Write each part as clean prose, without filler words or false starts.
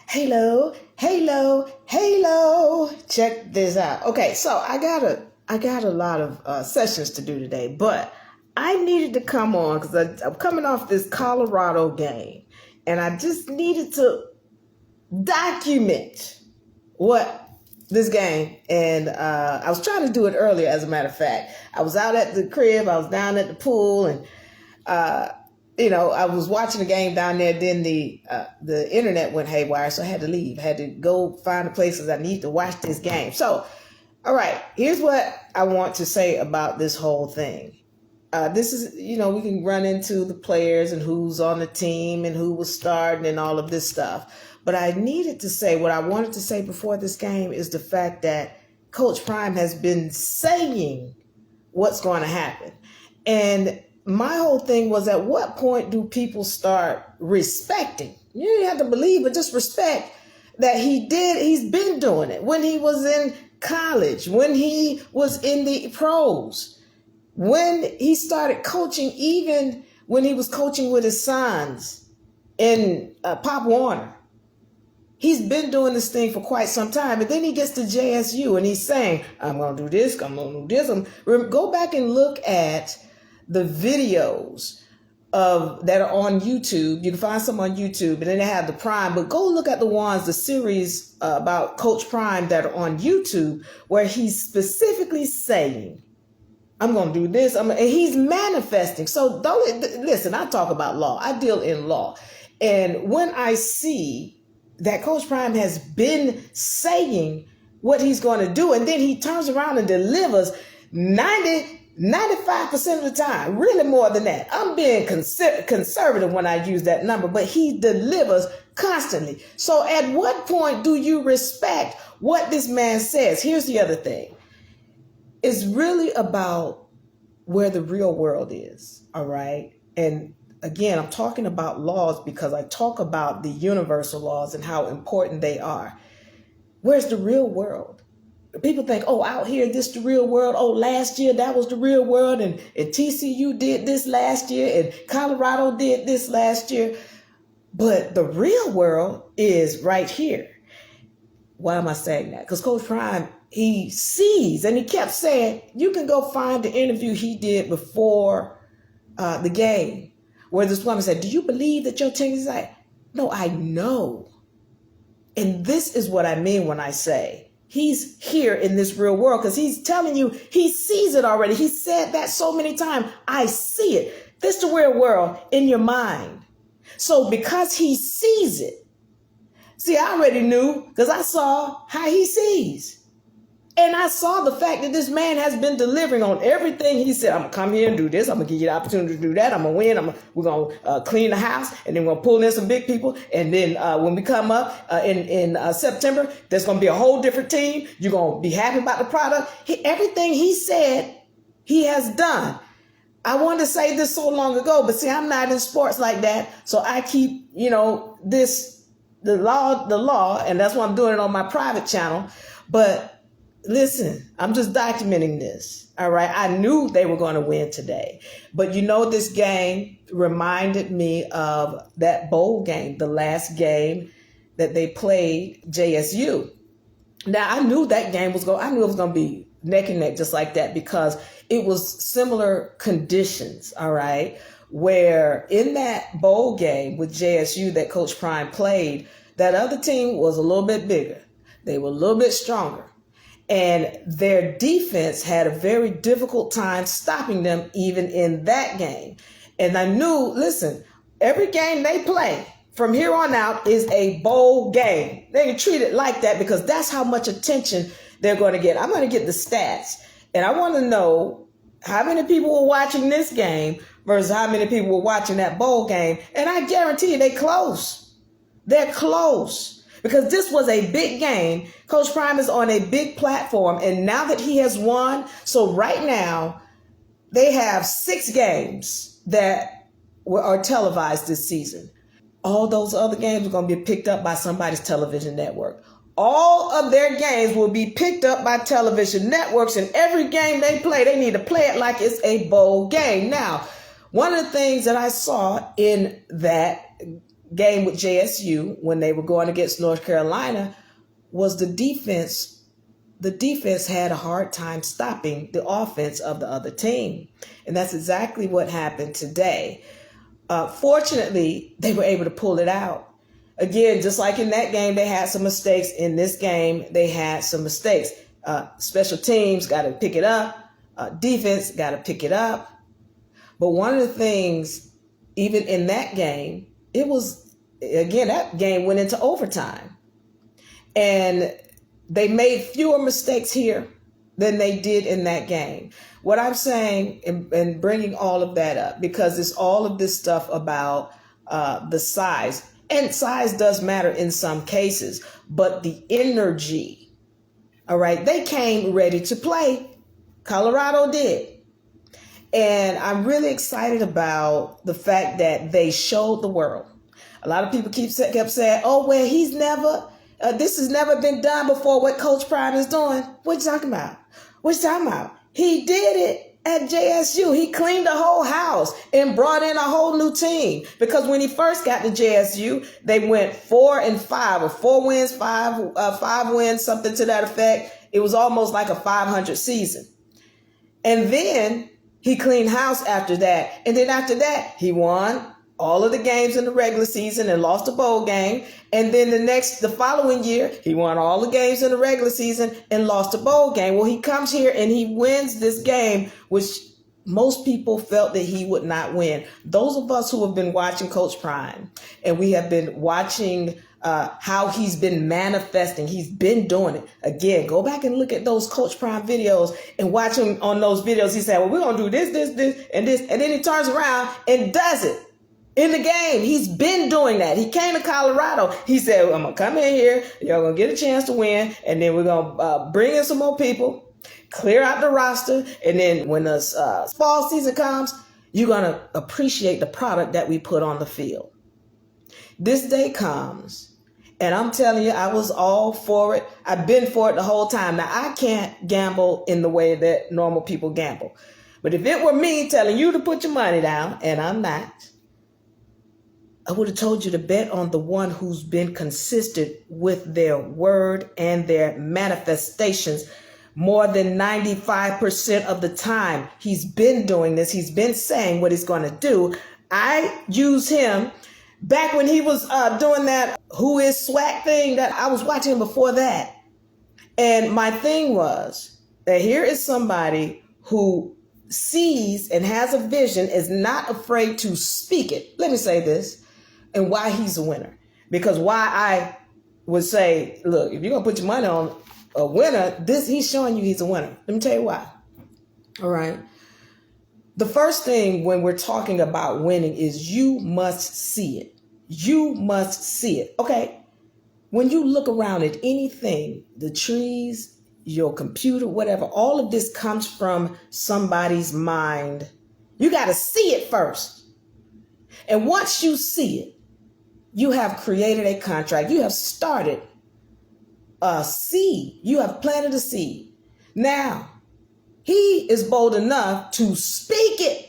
Halo, halo, halo. Check this out. Okay, so I got a lot of sessions to do today, but I needed to come on because I'm coming off this Colorado game, and I just needed to document what this game. And I was trying to do it earlier, as a matter of fact. I was out at the crib, I was down at the pool, and I was watching the game down there. Then the internet went haywire, so I had to leave. I had to go find the places I need to watch this game. So, all right, here's what I want to say about this whole thing. This is, we can run into the players and who's on the team and who was starting and all of this stuff. But I needed to say what I wanted to say before this game is the fact that Coach Prime has been saying what's going to happen. And my whole thing was, at what point do people start respecting? You don't have to believe, but just respect that he's been doing it when he was in college, when he was in the pros, when he started coaching, even when he was coaching with his sons in Pop Warner. He's been doing this thing for quite some time. And then he gets to JSU and he's saying, I'm going to do this, I'm going to do this. Go back and look at the videos that are on YouTube. You can find some on YouTube, and then they have the Prime. But go look at the series about Coach Prime that are on YouTube, where he's specifically saying, I'm going to do this. And he's manifesting. So listen, I talk about law. I deal in law. And when I see that Coach Prime has been saying what he's going to do, and then he turns around and delivers 95% of the time, really more than that. I'm being conservative when I use that number, but he delivers constantly. So at what point do you respect what this man says? Here's the other thing. It's really about where the real world is, all right? And again, I'm talking about laws because I talk about the universal laws and how important they are. Where's the real world? People think, oh, out here, this the real world. Oh, last year, that was the real world. And TCU did this last year. And Colorado did this last year. But the real world is right here. Why am I saying that? Because Coach Prime, he sees, and he kept saying, you can go find the interview he did before the game, where this woman said, do you believe that your team is like, no, I know. And this is what I mean when I say he's here in this real world, because he's telling you he sees it already. He said that so many times. I see it. This is the real world in your mind. So because he sees it, see, I already knew because I saw how he sees. And I saw the fact that this man has been delivering on everything he said. I'm going to come here and do this. I'm going to give you the opportunity to do that. I'm going to win. We're going to clean the house, and then we're going to pull in some big people. And then when we come up in September, there's going to be a whole different team. You're going to be happy about the product. Everything he said, he has done. I wanted to say this so long ago, but see, I'm not in sports like that. So I keep, the law, and that's why I'm doing it on my private channel. But listen, I'm just documenting this. All right. I knew they were going to win today. But this game reminded me of that bowl game, the last game that they played JSU. Now, I knew that game I knew it was going to be neck and neck just like that, because it was similar conditions. All right. Where in that bowl game with JSU that Coach Prime played, that other team was a little bit bigger. They were a little bit stronger. And their defense had a very difficult time stopping them even in that game. And I knew, listen, every game they play from here on out is a bowl game. They can treat it like that because that's how much attention they're going to get. I'm going to get the stats, and I want to know how many people were watching this game versus how many people were watching that bowl game. And I guarantee you they're close. They're close. Because this was a big game. Coach Prime is on a big platform. And now that he has won, so right now, they have 6 games that are televised this season. All those other games are going to be picked up by somebody's television network. All of their games will be picked up by television networks. And every game they play, they need to play it like it's a bowl game. Now, one of the things that I saw in that game with JSU when they were going against North Carolina was the defense. The defense had a hard time stopping the offense of the other team. And that's exactly what happened today. Fortunately, they were able to pull it out. Again, just like in that game, they had some mistakes. In this game, they had some mistakes. Special teams got to pick it up. Defense got to pick it up. But one of the things, even in that game, it was, again, that game went into overtime. And they made fewer mistakes here than they did in that game. What I'm saying and bringing all of that up, because it's all of this stuff about the size. And size does matter in some cases, but the energy, all right, they came ready to play. Colorado did. And I'm really excited about the fact that they showed the world. A lot of people kept saying, oh, well, this has never been done before, what Coach Prime is doing. What you talking about? What you talking about? He did it at JSU. He cleaned the whole house and brought in a whole new team. Because when he first got to JSU, they went 4-5, or 4 wins, 5 wins, something to that effect. It was almost like a 500 season. And then he cleaned house after that. And then after that, he won all of the games in the regular season and lost a bowl game. And then the following year, he won all the games in the regular season and lost a bowl game. Well, he comes here and he wins this game, which most people felt that he would not win. Those of us who have been watching Coach Prime, and we have been watching how he's been manifesting. He's been doing it. Again, go back and look at those Coach Prime videos and watch him on those videos. He said, well, we're going to do this, and this. And then he turns around and does it in the game. He's been doing that. He came to Colorado. He said, I'm going to come in here. Y'all going to get a chance to win. And then we're going to bring in some more people, clear out the roster. And then when the fall season comes, you're going to appreciate the product that we put on the field. This day comes. And I'm telling you, I was all for it. I've been for it the whole time. Now, I can't gamble in the way that normal people gamble. But if it were me telling you to put your money down, and I'm not, I would have told you to bet on the one who's been consistent with their word and their manifestations more than 95% of the time. He's been doing this. He's been saying what he's going to do. I use him. Back when he was doing that Who Is Swag thing, that I was watching him before that. And my thing was that here is somebody who sees and has a vision, is not afraid to speak it. Let me say this, and why he's a winner. Because why I would say, look, if you're going to put your money on a winner, he's showing you he's a winner. Let me tell you why. All right. The first thing when we're talking about winning is you must see it. You must see it. Okay. When you look around at anything, the trees, your computer, whatever, all of this comes from somebody's mind. You got to see it first. And once you see it, you have created a contract. You have started a seed. You have planted a seed. Now, he is bold enough to speak it.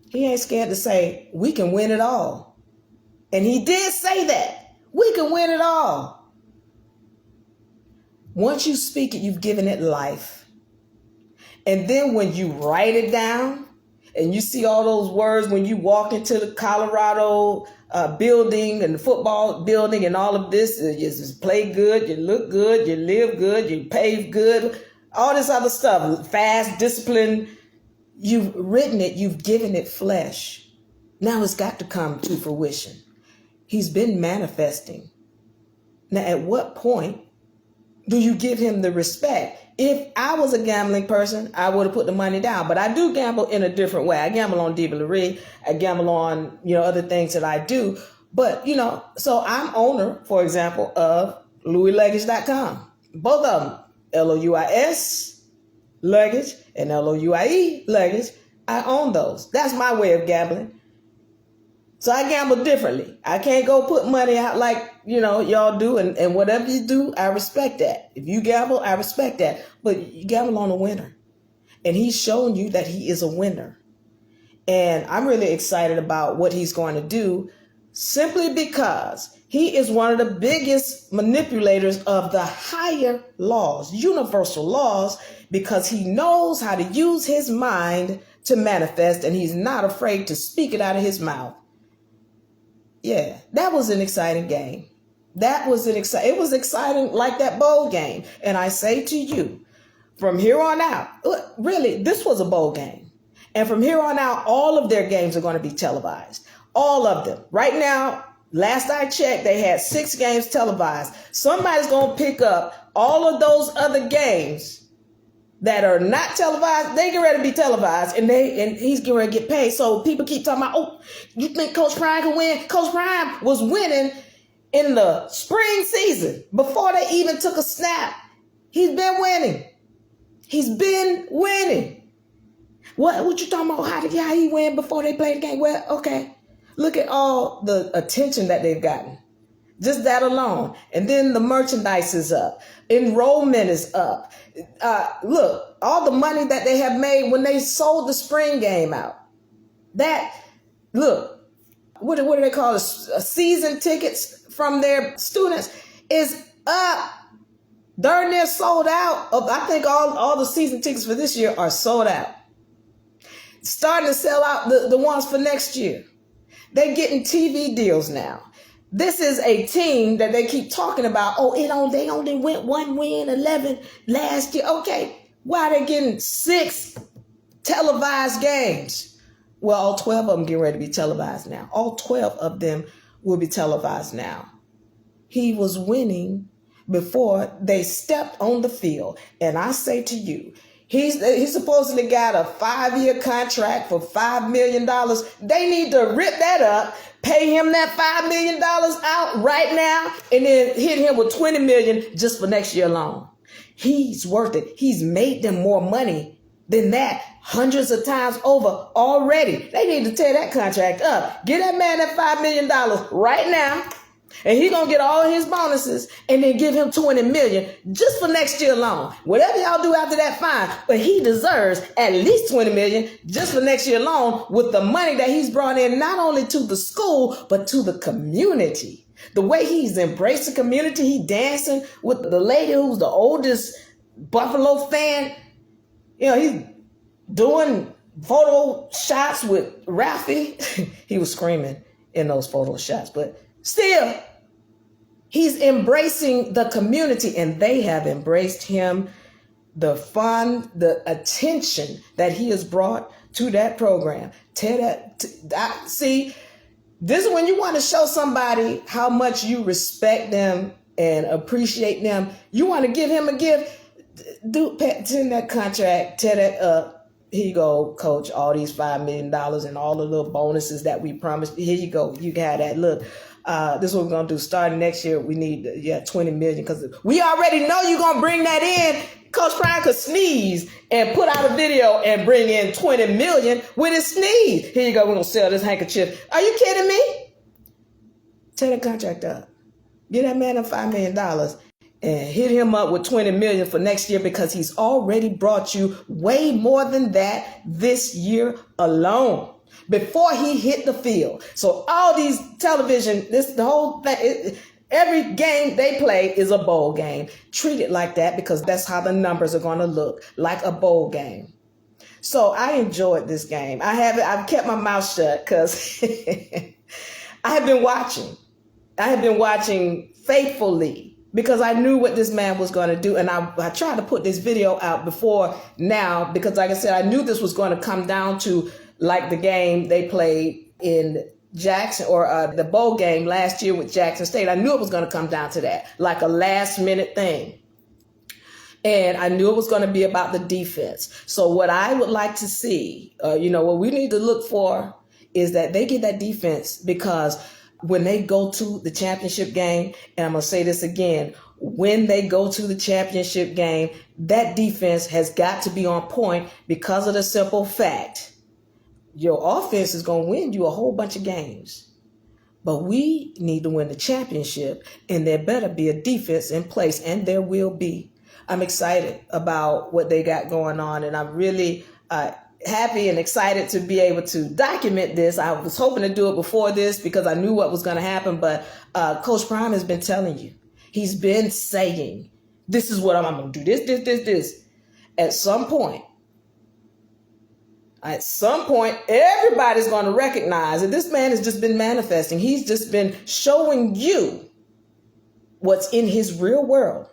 He ain't scared to say, we can win it all. And he did say that. We can win it all. Once you speak it, you've given it life. And then when you write it down and you see all those words, when you walk into the Colorado building and the football building and all of this, you just play good, you look good, you live good, you pay good, all this other stuff, fast, discipline. You've written it, you've given it flesh. Now it's got to come to fruition. He's been manifesting. Now, at what point do you give him the respect? If I was a gambling person, I would have put the money down. But I do gamble in a different way. I gamble on DeVillery. I gamble on, other things that I do. But, so I'm owner, for example, of LouieLuggage.com. Both of them, LOUIS luggage and LOUIE luggage. I own those. That's my way of gambling. So I gamble differently. I can't go put money out like, y'all do. And whatever you do, I respect that. If you gamble, I respect that. But you gamble on a winner. And he's shown you that he is a winner. And I'm really excited about what he's going to do simply because he is one of the biggest manipulators of the higher laws, universal laws, because he knows how to use his mind to manifest, and he's not afraid to speak it out of his mouth. Yeah, that was an exciting game. It was exciting like that bowl game. And I say to you, from here on out, really, this was a bowl game. And from here on out, all of their games are going to be televised. All of them. Right now, last I checked, they had 6 games televised. Somebody's going to pick up all of those other games that are not televised. They get ready to be televised, and he's getting ready to get paid. So people keep talking about, oh, you think Coach Prime can win? Coach Prime was winning in the spring season before they even took a snap. He's been winning. He's been winning. What you talking about? How he win before they played the game? Well, okay. Look at all the attention that they've gotten. Just that alone. And then the merchandise is up. Enrollment is up. Look, all the money that they have made when they sold the spring game out. What do they call it? Season tickets from their students is up. Darn near sold out. I think all the season tickets for this year are sold out. Starting to sell out the ones for next year. They're getting TV deals now. This is a team that they keep talking about. Oh, they only went 1 win, 11 last year. Okay, why are they getting 6 televised games? Well, all 12 of them get ready to be televised now. All 12 of them will be televised now. He was winning before they stepped on the field. And I say to you, he supposedly got a 5-year contract for $5 million. They need to rip that up, pay him that $5 million out right now, and then hit him with $20 million just for next year alone. He's worth it. He's made them more money than that hundreds of times over already. They need to tear that contract up. Get that man that $5 million right now. And he's going to get all his bonuses and then give him $20 million just for next year alone. Whatever y'all do after that, fine. But he deserves at least $20 million just for next year alone with the money that he's brought in, not only to the school, but to the community. The way he's embraced the community, he dancing with the lady who's the oldest Buffalo fan. You know, he's doing photo shots with Ralphie. He was screaming in those photo shots, but still, he's embracing the community, and they have embraced him. The fun, the attention that he has brought to that program. See, this is when you want to show somebody how much you respect them and appreciate them. You want to give him a gift. Send that contract, tear that up. Here you go, coach, all these $5 million and all the little bonuses that we promised. Here you go. You got that. Look. This is what we're going to do. Starting next year, we need $20 million, because we already know you're going to bring that in. Coach Prime could sneeze and put out a video and bring in $20 million with his sneeze. Here you go. We're going to sell this handkerchief. Are you kidding me? Tear the contract up. Get that man $5 million and hit him up with $20 million for next year, because he's already brought you way more than that this year alone. Before he hit the field. So all these television, the whole thing, every game they play is a bowl game. Treat it like that, because that's how the numbers are going to look, like a bowl game. So I enjoyed this game. I've kept my mouth shut because I have been watching. I have been watching faithfully, because I knew what this man was going to do. And I tried to put this video out before now, because like I said, I knew this was going to come down to like the game they played in Jackson, or the bowl game last year with Jackson State. I knew it was going to come down to that, like a last minute thing. And I knew it was going to be about the defense. So what I would like to see, what we need to look for is that they get that defense, because when they go to the championship game, and I'm going to say this again, when they go to the championship game, that defense has got to be on point, because of the simple fact your offense is going to win you a whole bunch of games. But we need to win the championship, and there better be a defense in place, and there will be. I'm excited about what they got going on, and I'm really happy and excited to be able to document this. I was hoping to do it before this because I knew what was going to happen. But Coach Prime has been telling you. He's been saying, this is what I'm going to do. This. At some point, everybody's going to recognize that this man has just been manifesting. He's just been showing you what's in his real world.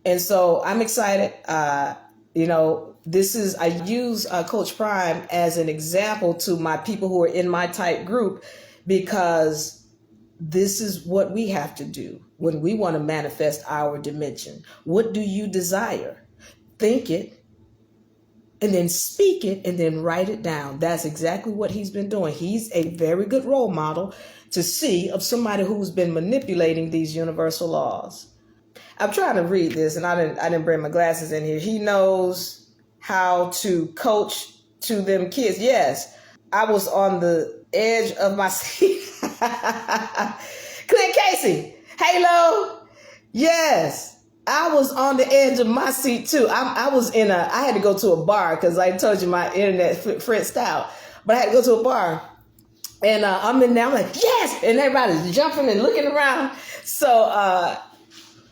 And so I'm excited. I use Coach Prime as an example to my people who are in my tight group, because this is what we have to do when we want to manifest our dimension. What do you desire? Think it, and then speak it, and then write it down. That's exactly what he's been doing. He's a very good role model to see of somebody who's been manipulating these universal laws. I'm trying to read this, and I didn't bring my glasses in here. He knows how to coach to them kids. Yes, I was on the edge of my seat. Clint Casey, Halo. Yes. I was on the edge of my seat too. I had to go to a bar because I told you my internet fritzed out. But I had to go to a bar, and I'm in there. I'm like, yes, and everybody's jumping and looking around. So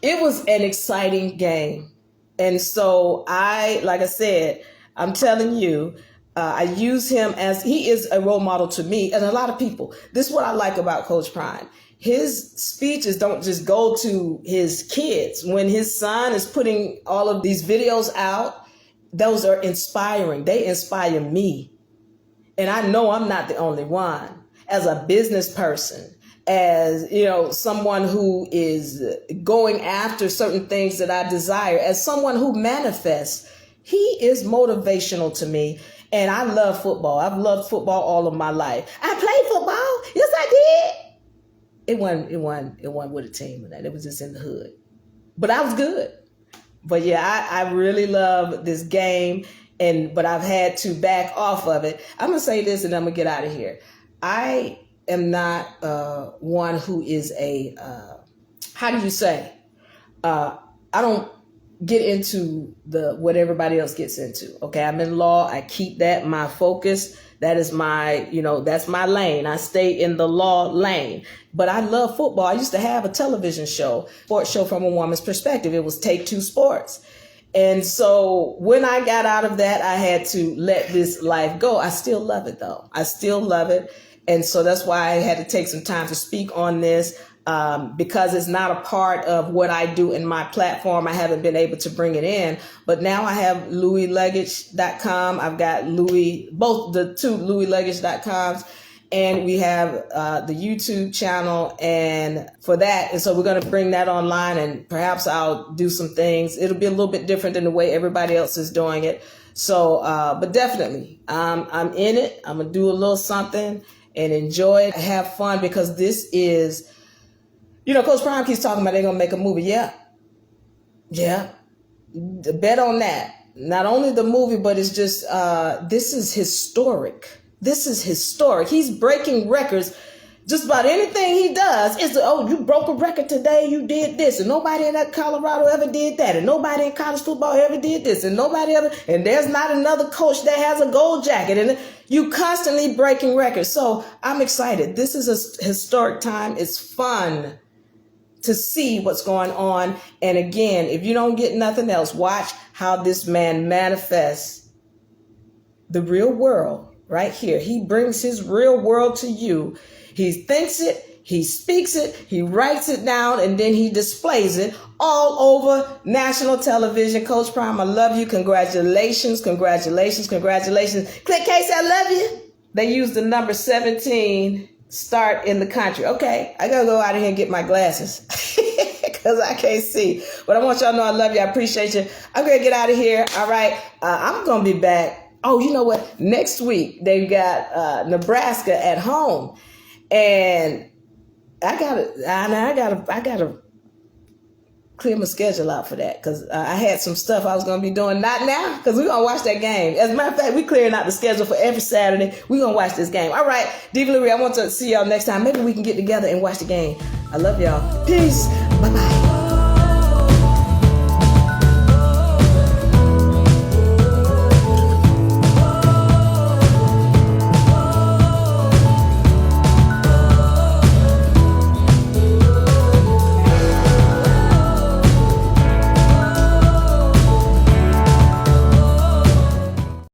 it was an exciting game, and so like I said, I'm telling you, I use him as he is a role model to me and a lot of people. This is what I like about Coach Prime. His speeches don't just go to his kids. When his son is putting all of these videos out, those are inspiring. They inspire me. And I know I'm not the only one. As a business person, as someone who is going after certain things that I desire, as someone who manifests, he is motivational to me. And I love football. I've loved football all of my life. I played football. Yes, I did. It wasn't with a team or that. It was just in the hood. But I was good. But yeah, I really love this game, but I've had to back off of it. I'm going to say this and I'm going to get out of here. I am not one who is how do you say? I don't get into what everybody else gets into. Okay, I'm in law. I keep that my focus. That is that's my lane. I stay in the law lane. But I love football. I used to have a television show, sports show from a woman's perspective. It was Take Two Sports. And so when I got out of that, I had to let this life go. I still love it, though. I still love it. And so that's why I had to take some time to speak on this. Because it's not a part of what I do in my platform. I haven't been able to bring it in, but now I have LouieLuggage.com. I've got both the two LouieLuggage.coms, and we have the YouTube channel and for that. And so we're going to bring that online, and perhaps I'll do some things. It'll be a little bit different than the way everybody else is doing it. So, but definitely, I'm in it. I'm going to do a little something and enjoy it, have fun, because this is, Coach Prime keeps talking about they're going to make a movie. Yeah. Bet on that. Not only the movie, but it's just, this is historic. He's breaking records. Just about anything he does is, you broke a record today, you did this, and nobody in that Colorado ever did that, and nobody in college football ever did this, and and there's not another coach that has a gold jacket, and you constantly breaking records. So I'm excited. This is a historic time. It's fun to see what's going on. And again, if you don't get nothing else, watch how this man manifests the real world right here. He brings his real world to you. He thinks it, he speaks it, he writes it down, and then he displays it all over national television. Coach Prime, I love you. Congratulations. Clint Casey, I love you. They used the number 17 start in the country. Okay, I gotta go out of here and get my glasses because I can't see. But I want y'all to know I love you. I appreciate you. I'm gonna get out of here. All right, I'm gonna be back. Oh, you know what? Next week they've got Nebraska at home, and I gotta clear my schedule out for that, because I had some stuff I was going to be doing. Not now, because we're going to watch that game. As a matter of fact, we're clearing out the schedule for every Saturday. We're going to watch this game. All right, Diva Louie, I want to see y'all next time. Maybe we can get together and watch the game. I love y'all. Peace. Bye-bye.